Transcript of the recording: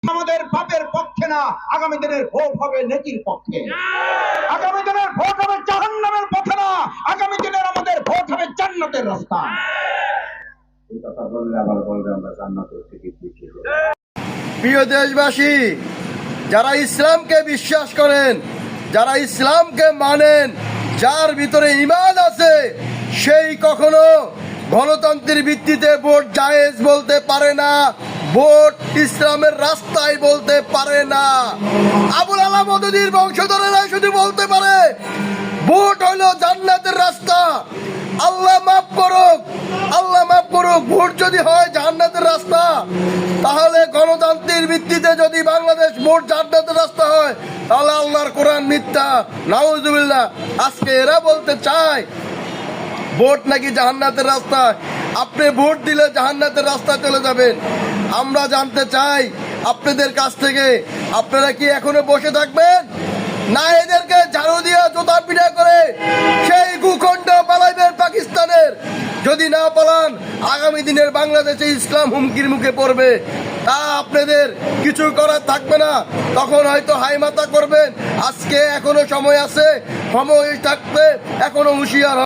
আমাদের পাপের পক্ষে না, আগামী দিনের ভোট হবে নেকির পক্ষে। আগামী দিনের ভোট হবে জাহান্নামের পথে না, আগামী দিনের আমাদের ভোট হবে জান্নাতের রাস্তা। এই কথা বললে আবার বলবে আমরা জান্নাতের টিকিট বিক্রি করি। প্রিয় দেশবাসী, যারা ইসলামকে বিশ্বাস করেন, যারা ইসলামকে মানেন, যার ভিতরে ঈমান আছে, সেই কখনো গণতন্ত্রের ভিত্তিতে ভোট জায়েজ বলতে পারে না, ভোট ইসলামের রাস্তায় বলতে পারে না। আবুল আলা মওদুদীর বংশধরেরা শুধু বলতে পারে ভোট হইল জান্নাতের রাস্তা। আল্লাহ মাফ করুক, আল্লাহ মাফ করুক, ভোট যদি হয় জান্নাতের রাস্তা, তাহলে গণতন্ত্রের ভিত্তিতে যদি বাংলাদেশ ভোট জান্নাতের রাস্তা হয়, তাহলে আল্লাহর কোরআন মিথ্যা, নাউজুবিল্লাহ। আজকে এরা বলতে চায় ভোট নাকি জাহান্নাতের রাস্তা। আপনি ভোট দিলে জাহান্নাতের রাস্তা চলে যাবেন। আমরা জানতে চাই আপনাদের কাছ থেকে, আপনারা কি এখনো বসে থাকবেন, না এদেরকে ঝাড়ু দিয়ে জোতা পিটা করে সেই ভূখণ্ড পালাইবেন পাকিস্তানের? যদি না পালান, আগামী দিনের বাংলাদেশে ইসলাম হুমকির মুখে পড়বে। তা আপনাদের কিছু করার থাকবে না, তখন হয়তো হাইমাতা করবেন। আজকে এখনো সময় আছে, সময় থাকবে, এখনো হুঁশিয়ার